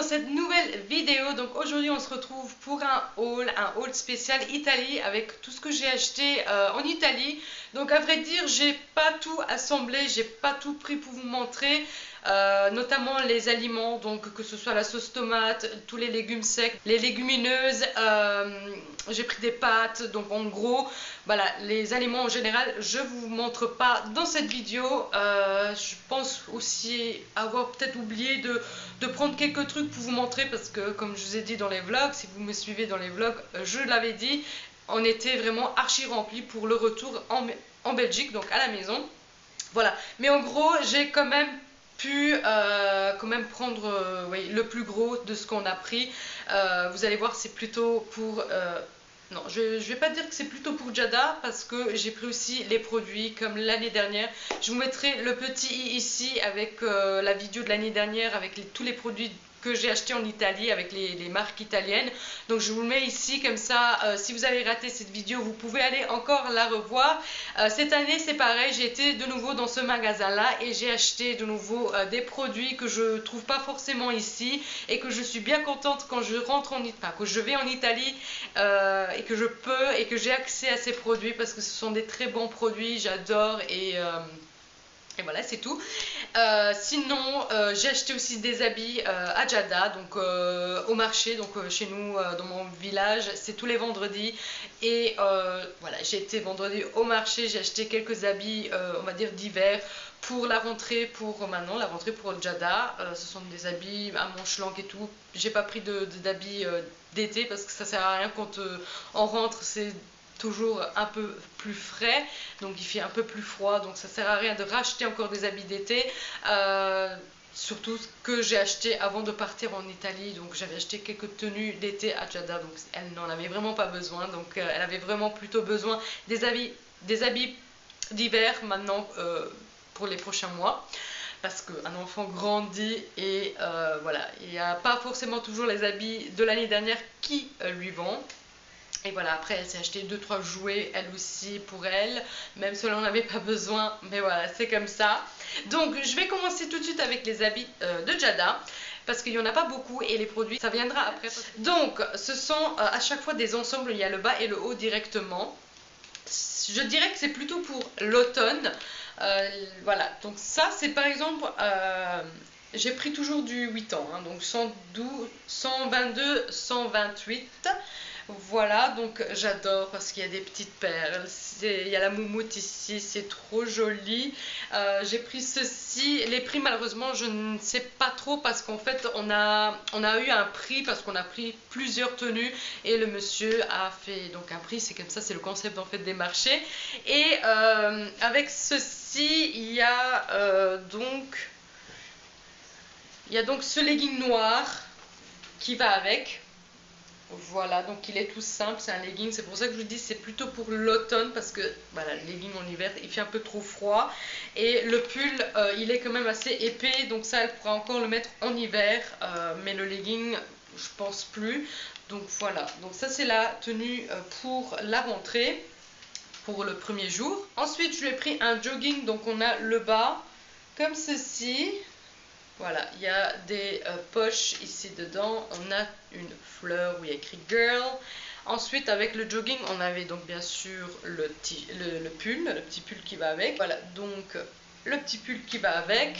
dans cette nouvelle vidéo. Donc aujourd'hui on se retrouve pour un haul spécial Italie avec tout ce que j'ai acheté en Italie. Donc à vrai dire j'ai pas tout assemblé, j'ai pas tout pris pour vous montrer. Notamment les aliments, donc que ce soit la sauce tomate, tous les légumes secs, les légumineuses, j'ai pris des pâtes, donc en gros voilà, les aliments en général je vous montre pas dans cette vidéo. Je pense aussi avoir peut-être oublié de prendre quelques trucs pour vous montrer, parce que comme je vous ai dit dans les vlogs, si vous me suivez dans les vlogs, je l'avais dit, on était vraiment archi rempli pour le retour en Belgique, donc à la maison. Voilà, mais en gros j'ai quand même pu prendre oui, le plus gros de ce qu'on a pris. Vous allez voir, c'est plutôt pour... non, je vais pas dire que c'est plutôt pour Giada, parce que j'ai pris aussi les produits comme l'année dernière. Je vous mettrai le petit i ici avec la vidéo de l'année dernière avec tous les produits que j'ai acheté en Italie avec les marques italiennes. Donc je vous le mets ici comme ça, si vous avez raté cette vidéo vous pouvez aller encore la revoir. Cette année c'est pareil, j'ai été de nouveau dans ce magasin là et j'ai acheté de nouveau des produits que je trouve pas forcément ici et que je suis bien contente quand je rentre quand je vais en Italie et que je peux et que j'ai accès à ces produits, parce que ce sont des très bons produits, j'adore. Et voilà, c'est tout. Sinon, j'ai acheté aussi des habits à Giada, donc au marché, donc chez nous, dans mon village, c'est tous les vendredis. Et voilà, j'ai été vendredi au marché, j'ai acheté quelques habits, on va dire d'hiver, pour la rentrée, pour maintenant, la rentrée pour Giada. Ce sont des habits à manches longues et tout. J'ai pas pris d'habits d'été, parce que ça sert à rien quand on rentre, c'est toujours un peu plus frais, donc il fait un peu plus froid, donc ça sert à rien de racheter encore des habits d'été. Surtout que j'ai acheté avant de partir en Italie, donc j'avais acheté quelques tenues d'été à Giada, donc elle n'en avait vraiment pas besoin, donc elle avait vraiment plutôt besoin des habits d'hiver maintenant pour les prochains mois, parce qu'un enfant grandit et voilà, il n'y a pas forcément toujours les habits de l'année dernière qui lui vont. Et voilà, après elle s'est acheté 2-3 jouets elle aussi pour elle, même si elle n'en avait pas besoin, mais voilà, c'est comme ça. Donc je vais commencer tout de suite avec les habits de Giada, parce qu'il n'y en a pas beaucoup et les produits ça viendra après. Donc ce sont à chaque fois des ensembles, il y a le bas et le haut directement. Je dirais que c'est plutôt pour l'automne. Voilà, donc ça c'est par exemple... j'ai pris toujours du 8 ans, hein, donc 112, 122, 128. Voilà, donc j'adore parce qu'il y a des petites perles, il y a la moumoute ici, c'est trop joli. J'ai pris ceci, les prix malheureusement je ne sais pas trop, parce qu'en fait on a eu un prix parce qu'on a pris plusieurs tenues et le monsieur a fait donc un prix, c'est comme ça, c'est le concept en fait des marchés. Et avec ceci il y a donc ce legging noir qui va avec. Voilà, donc il est tout simple, c'est un legging, c'est pour ça que je vous dis c'est plutôt pour l'automne, parce que voilà, le legging en hiver il fait un peu trop froid, et le pull il est quand même assez épais, donc ça elle pourra encore le mettre en hiver, mais le legging je pense plus. Donc voilà, donc ça c'est la tenue pour la rentrée, pour le premier jour. Ensuite je lui ai pris un jogging, donc on a le bas comme ceci. Voilà, il y a des poches ici dedans, on a une fleur où il y a écrit girl. Ensuite avec le jogging on avait donc bien sûr le pull, le petit pull qui va avec. Voilà, donc le petit pull qui va avec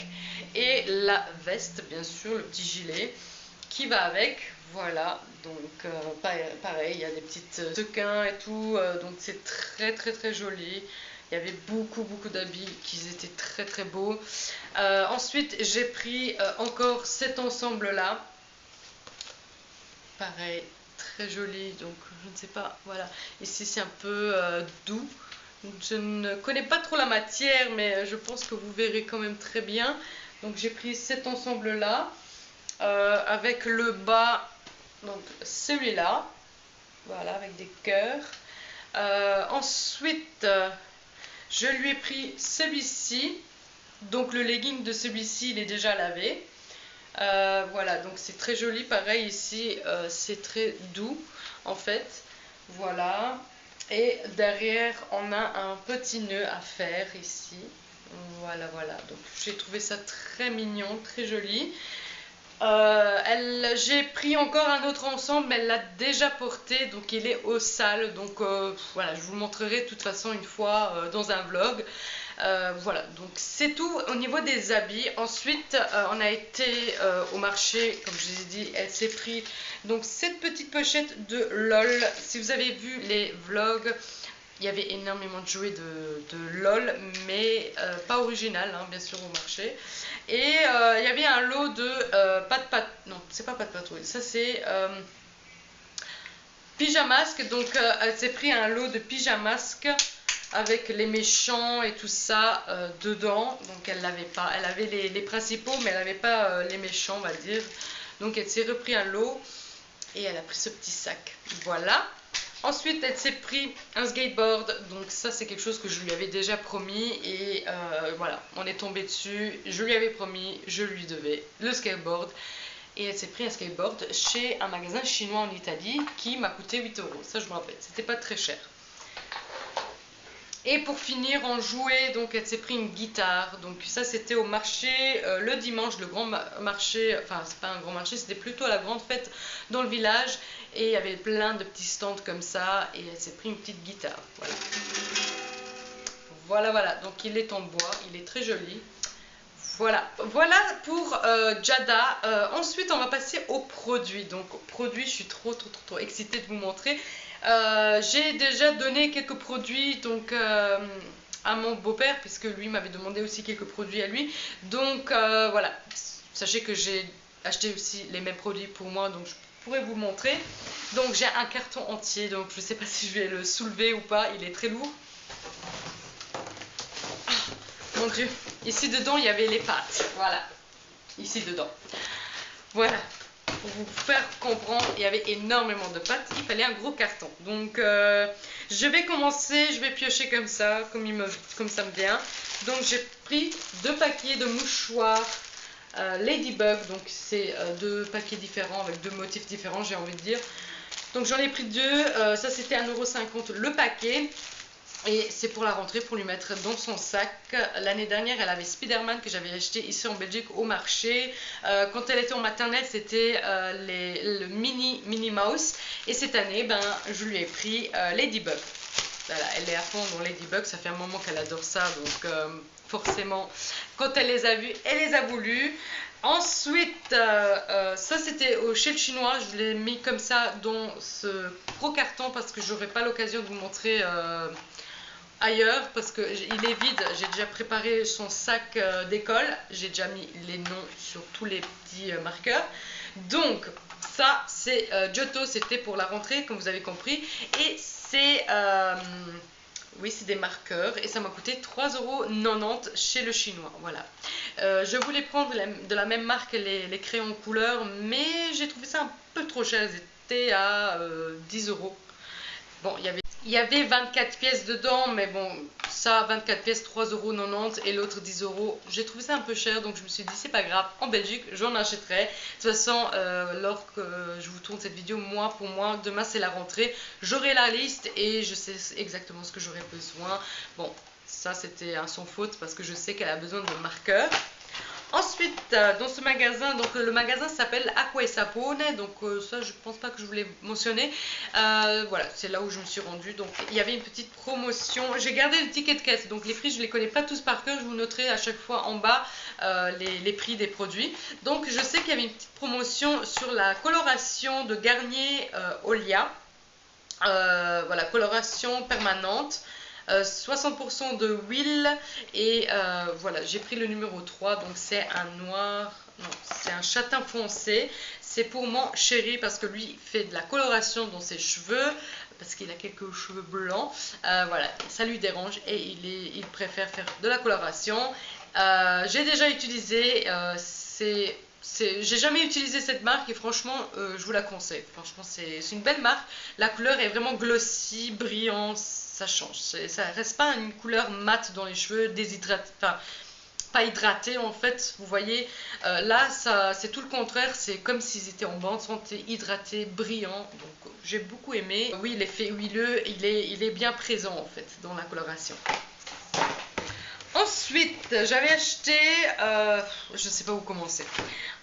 et la veste bien sûr, le petit gilet qui va avec. Voilà, donc pareil, il y a des petites sequins et tout, donc c'est très très très joli. Il y avait beaucoup d'habits qui étaient très très beaux. Ensuite j'ai pris encore cet ensemble là, pareil, très joli, donc je ne sais pas, voilà, ici c'est un peu doux. Je ne connais pas trop la matière, mais je pense que vous verrez quand même très bien. Donc j'ai pris cet ensemble là avec le bas, donc celui-là, voilà, avec des cœurs. Ensuite je lui ai pris celui-ci, donc le legging de celui-ci il est déjà lavé. Voilà, donc c'est très joli, pareil ici c'est très doux en fait. Voilà, et derrière on a un petit nœud à faire ici. Voilà, donc j'ai trouvé ça très mignon, très joli. J'ai pris encore un autre ensemble, mais elle l'a déjà porté, donc il est au sale. Donc voilà, je vous le montrerai de toute façon une fois dans un vlog. Voilà, donc c'est tout au niveau des habits. Ensuite, on a été au marché, comme je vous ai dit, elle s'est pris donc cette petite pochette de LOL. Si vous avez vu les vlogs, il y avait énormément de jouets de LOL, mais pas original, hein, bien sûr, au marché. Et il y avait un lot de non, c'est pas Pat Patrouille, ça c'est Pyjamasque. Donc elle s'est pris un lot de Pyjamasque avec les méchants et tout ça dedans. Donc elle l'avait pas, elle avait les principaux, mais elle n'avait pas les méchants, on va dire. Donc elle s'est repris un lot et elle a pris ce petit sac. Voilà. Ensuite, elle s'est pris un skateboard, donc ça c'est quelque chose que je lui avais déjà promis et voilà, on est tombé dessus, je lui avais promis, je lui devais le skateboard et elle s'est pris un skateboard chez un magasin chinois en Italie qui m'a coûté 8 €, ça je me rappelle, c'était pas très cher. Et pour finir en jouet, donc elle s'est pris une guitare. Donc ça c'était au marché le dimanche, le grand marché, enfin c'est pas un grand marché, c'était plutôt la grande fête dans le village. Et il y avait plein de petits stands comme ça et elle s'est pris une petite guitare. Voilà. Voilà, donc il est en bois, il est très joli. Voilà pour Giada. Ensuite on va passer aux produits. Donc produits, je suis trop excitée de vous montrer. J'ai déjà donné quelques produits donc à mon beau-père puisque lui m'avait demandé aussi quelques produits à lui. Donc voilà, sachez que j'ai acheté aussi les mêmes produits pour moi, donc je pourrais vous montrer. Donc j'ai un carton entier, donc je ne sais pas si je vais le soulever ou pas, il est très lourd. Ah, mon Dieu, ici dedans il y avait les pâtes, voilà, ici dedans. Voilà. Pour vous faire comprendre, il y avait énormément de pâtes, il fallait un gros carton. Donc je vais commencer, je vais piocher comme ça, comme ça me vient. Donc j'ai pris 2 paquets de mouchoirs Ladybug, donc c'est 2 paquets différents avec 2 motifs différents, j'ai envie de dire. Donc j'en ai pris 2, ça c'était 1,50 € le paquet. Et c'est pour la rentrée, pour lui mettre dans son sac. L'année dernière, elle avait Spider-Man que j'avais acheté ici en Belgique au marché. Quand elle était en maternelle, c'était le Minnie Mouse. Et cette année, ben, je lui ai pris Ladybug. Voilà, elle est à fond dans Ladybug, ça fait un moment qu'elle adore ça. Donc forcément, quand elle les a vus, elle les a voulu. Ensuite, ça c'était chez le chinois, je l'ai mis comme ça dans ce gros carton parce que j'aurai pas l'occasion de vous montrer ailleurs parce qu'il est vide. J'ai déjà préparé son sac d'école, j'ai déjà mis les noms sur tous les petits marqueurs. Donc ça c'est Giotto, c'était pour la rentrée comme vous avez compris, et c'est oui, c'est des marqueurs et ça m'a coûté 3,90 € chez le chinois. Voilà. Je voulais prendre de la même marque les crayons couleur, mais j'ai trouvé ça un peu trop cher. C'était à 10 €. Bon, il y avait 24 pièces dedans, mais bon, ça, 24 pièces, 3,90 € et l'autre 10 €. J'ai trouvé ça un peu cher, donc je me suis dit, c'est pas grave, en Belgique, j'en achèterai. De toute façon, lorsque je vous tourne cette vidéo, pour moi, demain c'est la rentrée, j'aurai la liste et je sais exactement ce que j'aurai besoin. Bon, ça c'était un sans faute parce que je sais qu'elle a besoin de marqueurs. Ensuite, dans ce magasin, donc le magasin s'appelle Acqua e Sapone, donc ça je pense pas que je voulais mentionner. Voilà, c'est là où je me suis rendue. Donc il y avait une petite promotion. J'ai gardé le ticket de caisse, donc les prix je les connais pas tous par cœur. Je vous noterai à chaque fois en bas les prix des produits. Donc je sais qu'il y avait une petite promotion sur la coloration de Garnier Olia. Voilà, coloration permanente. 60% de huile et voilà, j'ai pris le numéro 3, donc c'est un noir, non, c'est un châtain foncé. C'est pour mon chéri parce que lui fait de la coloration dans ses cheveux parce qu'il a quelques cheveux blancs, voilà, ça lui dérange et il préfère faire de la coloration. J'ai déjà utilisé, j'ai jamais utilisé cette marque et franchement je vous la conseille. Franchement c'est une belle marque, la couleur est vraiment glossy, brillante, ça change, ça reste pas une couleur mate dans les cheveux, déshydratée, enfin pas hydratée en fait, vous voyez. Là c'est tout le contraire, c'est comme s'ils étaient en bonne santé, hydratés, brillants, donc j'ai beaucoup aimé. Oui, l'effet huileux il est bien présent en fait dans la coloration. Ensuite, j'avais acheté, je sais pas où commencer.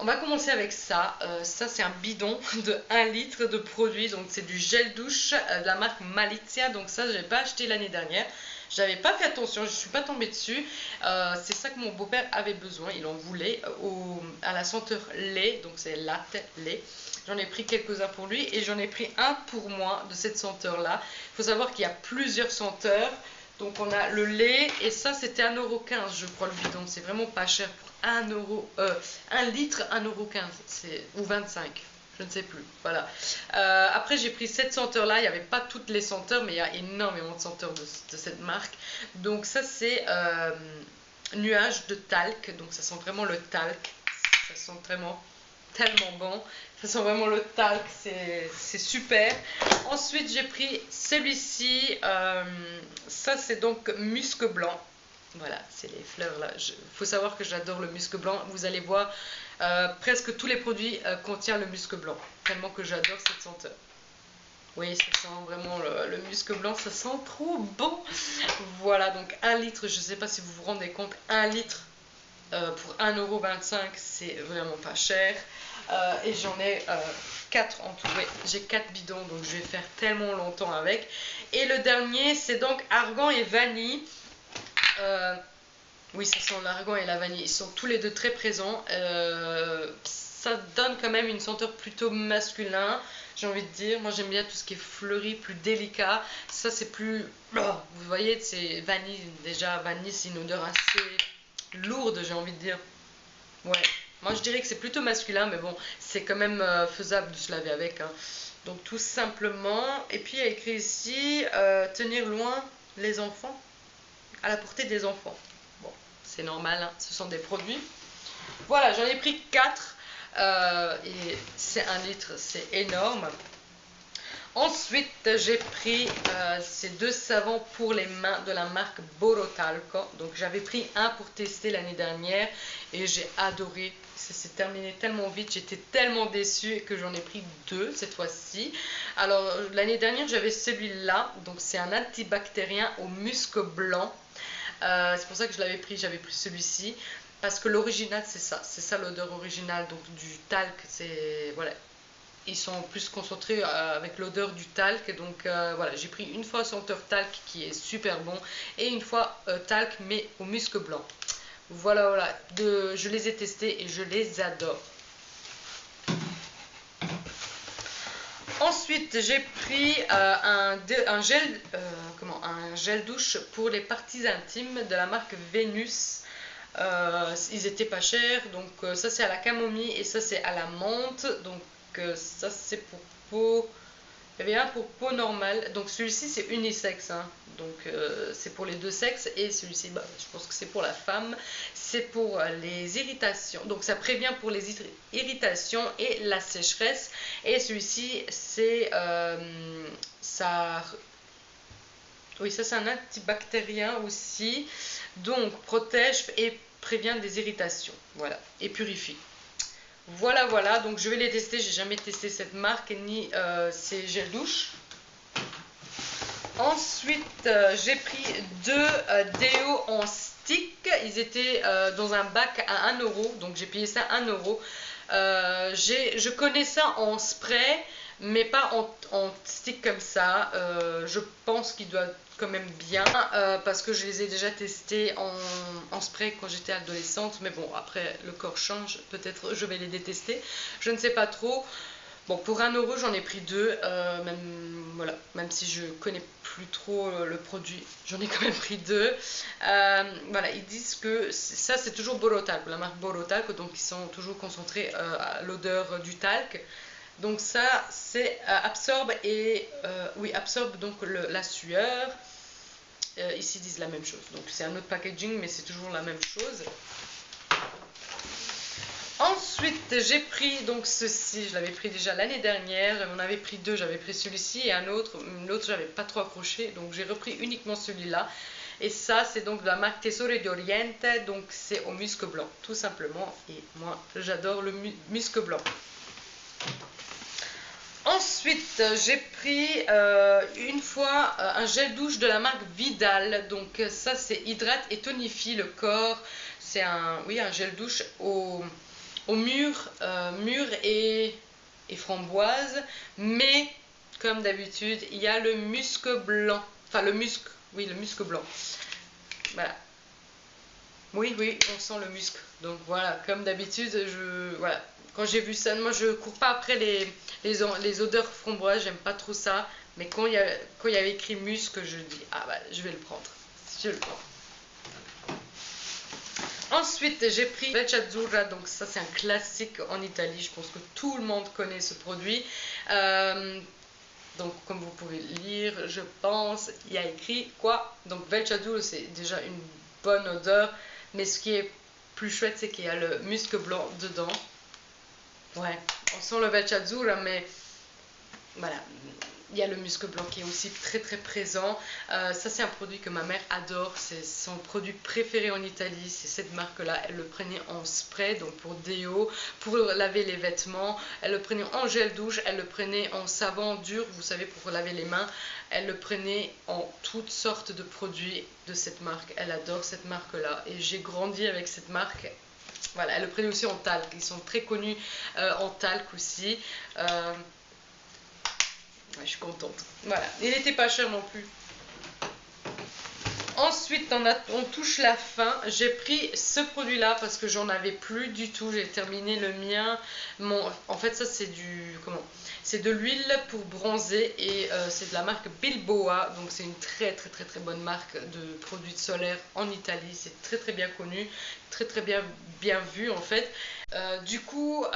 On va commencer avec ça. Ça, c'est un bidon de 1 litre de produit. Donc, c'est du gel douche de la marque Malizia. Donc, ça, je n'ai pas acheté l'année dernière. J'avais pas fait attention, je suis pas tombée dessus. C'est ça que mon beau-père avait besoin. Il en voulait à la senteur lait. Donc, c'est latte, lait. J'en ai pris quelques-uns pour lui et j'en ai pris un pour moi de cette senteur-là. Il faut savoir qu'il y a plusieurs senteurs. Donc on a le lait et ça c'était 1,15 € je crois le bidon. C'est vraiment pas cher pour 1 litre 1,15 € ou 25. Je ne sais plus. Voilà. Après j'ai pris cette senteur là. Il n'y avait pas toutes les senteurs mais il y a énormément de senteurs de cette marque. Donc ça c'est nuage de talc. Donc ça sent vraiment le talc. Ça sent vraiment tellement bon. Ça sent vraiment le talc, c'est super. Ensuite, j'ai pris celui-ci. Ça, c'est donc musc blanc. Voilà, c'est les fleurs là. Il faut savoir que j'adore le musc blanc. Vous allez voir, presque tous les produits contiennent le musc blanc. Tellement que j'adore cette senteur. Oui, ça sent vraiment le musc blanc. Ça sent trop bon. Voilà, donc 1 litre. Je ne sais pas si vous vous rendez compte. 1 litre pour 1,25 €, c'est vraiment pas cher. Et j'en ai 4 en tout. Ouais, j'ai 4 bidons, donc je vais faire tellement longtemps avec. Et le dernier, c'est donc argan et vanille. Oui, ça sent l'argan et la vanille. Ils sont tous les deux très présents. Ça donne quand même une senteur plutôt masculin, j'ai envie de dire. Moi, j'aime bien tout ce qui est fleuri, plus délicat. Ça, c'est plus... vous voyez, c'est vanille. Déjà, vanille, c'est une odeur assez lourde, j'ai envie de dire. Ouais. Moi je dirais que c'est plutôt masculin, mais bon, c'est quand même faisable de se laver avec. Hein. Donc tout simplement. Et puis il y a écrit ici, tenir loin les enfants, à la portée des enfants. Bon, c'est normal, hein, ce sont des produits. Voilà, j'en ai pris 4. Et c'est 1 litre, c'est énorme. Ensuite, j'ai pris ces 2 savons pour les mains de la marque Borotalco. Donc, j'avais pris un pour tester l'année dernière et j'ai adoré. Ça s'est terminé tellement vite, j'étais tellement déçue que j'en ai pris 2 cette fois-ci. Alors, l'année dernière, j'avais celui-là. Donc, c'est un antibactérien au musc blanc. C'est pour ça que je l'avais pris. J'avais pris celui-ci parce que l'original, c'est ça l'odeur originale. Donc, du talc, c'est... Voilà. Ils sont plus concentrés avec l'odeur du talc. Donc voilà, j'ai pris une fois senteur talc qui est super bon et une fois talc mais au musc blanc. Voilà, voilà. Je les ai testés et je les adore. Ensuite, j'ai pris un gel douche pour les parties intimes de la marque Vénus. Ils étaient pas chers. Donc ça c'est à la camomille et ça c'est à la menthe. Donc ça c'est pour peau, il y avait un pour peau normale, donc celui-ci c'est unisexe, hein. Donc c'est pour les deux sexes et celui-ci bah, je pense que c'est pour la femme, c'est pour les irritations, donc ça prévient pour les irritations et la sécheresse et celui-ci c'est oui ça c'est un antibactérien aussi, donc protège et prévient des irritations, voilà, et purifie. Voilà, voilà, donc je vais les tester. J'ai jamais testé cette marque ni ces gels douche. Ensuite, j'ai pris 2 déos en stick. Ils étaient dans un bac à 1 €, donc j'ai payé ça 1 €. Je connais ça en spray, mais pas en stick comme ça. Je pense qu'il doit quand même bien parce que je les ai déjà testés en spray quand j'étais adolescente, mais bon après le corps change, peut-être je vais les détester, je ne sais pas trop. Bon, pour 1 € j'en ai pris 2, voilà, même si je connais plus trop le produit, j'en ai quand même pris 2. Voilà, ils disent que ça c'est toujours Borotalco, la marque Borotalco, donc ils sont toujours concentrés à l'odeur du talc. Donc ça c'est absorbe et oui absorbe donc la sueur. Ici ils disent la même chose, donc c'est un autre packaging mais c'est toujours la même chose. Ensuite j'ai pris donc ceci, je l'avais pris déjà l'année dernière, j'en avais pris 2, j'avais pris celui-ci et un autre, l'autre j'avais pas trop accroché donc j'ai repris uniquement celui-là. Et ça c'est donc de la marque Tesoro d'Oriente, donc c'est au musc blanc tout simplement et moi j'adore le musc blanc. Ensuite, j'ai pris une fois un gel douche de la marque Vidal. Donc ça, c'est hydrate et tonifie le corps. C'est un gel douche au mûr et framboise. Mais comme d'habitude, il y a le musc blanc. Enfin, le musc blanc. Voilà. Oui, on sent le musc. Donc voilà, comme d'habitude, voilà. Quand j'ai vu ça, moi je cours pas après les odeurs framboises, j'aime pas trop ça. Mais quand il y avait écrit musc, je dis, ah bah je vais le prendre. Je le prends. Ensuite, j'ai pris Belce Azzurra, donc ça c'est un classique en Italie, je pense que tout le monde connaît ce produit. Donc comme vous pouvez lire, je pense, il y a écrit quoi? Donc Belce Azzurra, c'est déjà une bonne odeur, mais ce qui est plus chouette, c'est qu'il y a le musc blanc dedans. Ouais, on sent le Belce Azzurra, mais voilà, il y a le musc blanc qui est aussi très très présent. Ça c'est un produit que ma mère adore, c'est son produit préféré en Italie, c'est cette marque là. Elle le prenait en spray, donc pour déo, pour laver les vêtements. Elle le prenait en gel douche, elle le prenait en savon dur, vous savez, pour laver les mains. Elle le prenait en toutes sortes de produits de cette marque. Elle adore cette marque là et j'ai grandi avec cette marque. Voilà, elle le prenait aussi en talc, ils sont très connus en talc aussi. Ouais, je suis contente. Voilà, il n'était pas cher non plus. Ensuite, on touche la fin. J'ai pris ce produit-là parce que j'en avais plus du tout. J'ai terminé le mien. En fait, ça c'est c'est de l'huile pour bronzer et c'est de la marque Bilboa. Donc c'est une très très très très bonne marque de produits solaires en Italie. C'est très très bien connu, très très bien vu en fait. Du coup,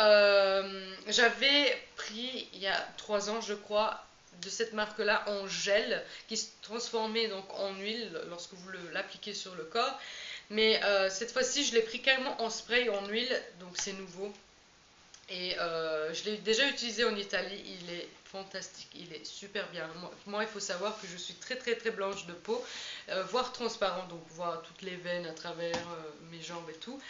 j'avais pris il y a 3 ans, je crois, de cette marque là en gel qui se transformait donc en huile lorsque vous l'appliquez sur le corps, mais cette fois-ci je l'ai pris carrément en spray en huile, donc c'est nouveau et je l'ai déjà utilisé en Italie. Il est fantastique, il est super bien. Moi il faut savoir que je suis très très très blanche de peau, voire transparent, donc voir toutes les veines à travers mes jambes et tout.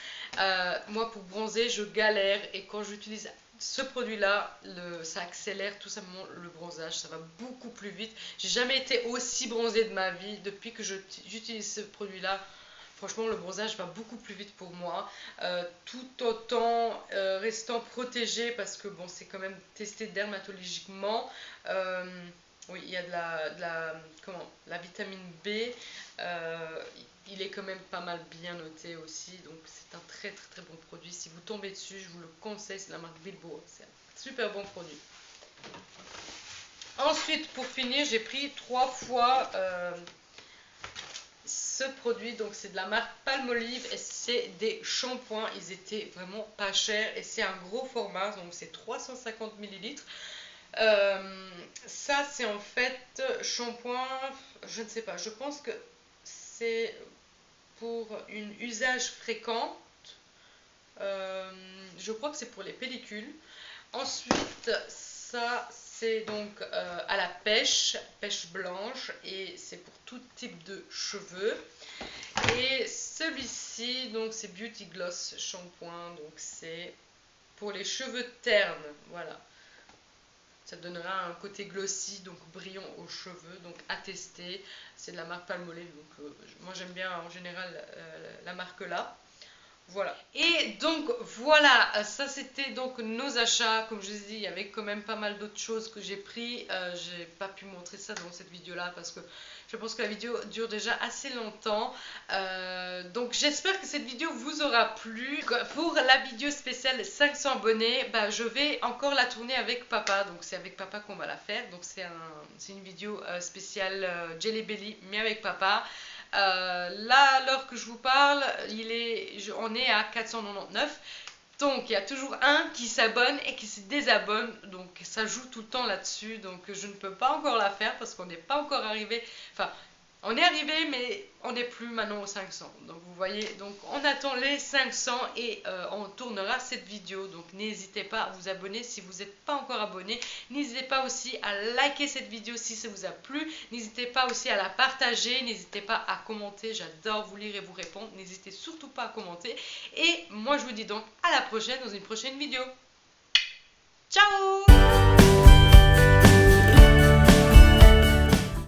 Moi pour bronzer je galère et quand j'utilise ce produit là, ça accélère tout simplement le bronzage, ça va beaucoup plus vite. J'ai jamais été aussi bronzée de ma vie depuis que j'utilise ce produit là. Franchement, le bronzage va beaucoup plus vite pour moi, tout autant restant protégé parce que bon, c'est quand même testé dermatologiquement. Oui, il y a la vitamine B. Il est quand même pas mal bien noté aussi, donc c'est un très très très bon produit. Si vous tombez dessus, je vous le conseille, c'est la marque Bilboa, c'est un super bon produit. Ensuite, pour finir, j'ai pris 3 fois ce produit, donc c'est de la marque Palmolive et c'est des shampoings. Ils étaient vraiment pas chers et c'est un gros format, donc c'est 350 ml. Ça c'est en fait shampoing, je ne sais pas, je pense que c'est pour un usage fréquent. Je crois que c'est pour les pellicules. Ensuite, ça c'est donc à la pêche blanche et c'est pour tout type de cheveux. Et celui-ci, donc c'est Beauty Gloss shampoing, donc c'est pour les cheveux ternes, voilà. Ça donnera un côté glossy, donc brillant aux cheveux, donc à tester. C'est de la marque Palmolive, donc moi j'aime bien en général la marque là. Voilà. Et donc voilà, ça c'était donc nos achats. Comme je vous ai dit, il y avait quand même pas mal d'autres choses que j'ai pris. J'ai pas pu montrer ça dans cette vidéo là parce que je pense que la vidéo dure déjà assez longtemps. Donc j'espère que cette vidéo vous aura plu. Pour la vidéo spéciale 500 abonnés, bah, je vais encore la tourner avec papa. Donc c'est avec papa qu'on va la faire. Donc c'est une vidéo spéciale Jelly Belly mais avec papa. Là, à l'heure que je vous parle, on est à 499. Donc, il y a toujours un qui s'abonne et qui se désabonne. Donc, ça joue tout le temps là-dessus. Donc, je ne peux pas encore la faire parce qu'on n'est pas encore arrivé. Enfin, on est arrivé, mais on n'est plus maintenant aux 500. Donc, vous voyez, donc on attend les 500 et on tournera cette vidéo. Donc, n'hésitez pas à vous abonner si vous n'êtes pas encore abonné. N'hésitez pas aussi à liker cette vidéo si ça vous a plu. N'hésitez pas aussi à la partager. N'hésitez pas à commenter. J'adore vous lire et vous répondre. N'hésitez surtout pas à commenter. Et moi, je vous dis donc à la prochaine dans une prochaine vidéo. Ciao!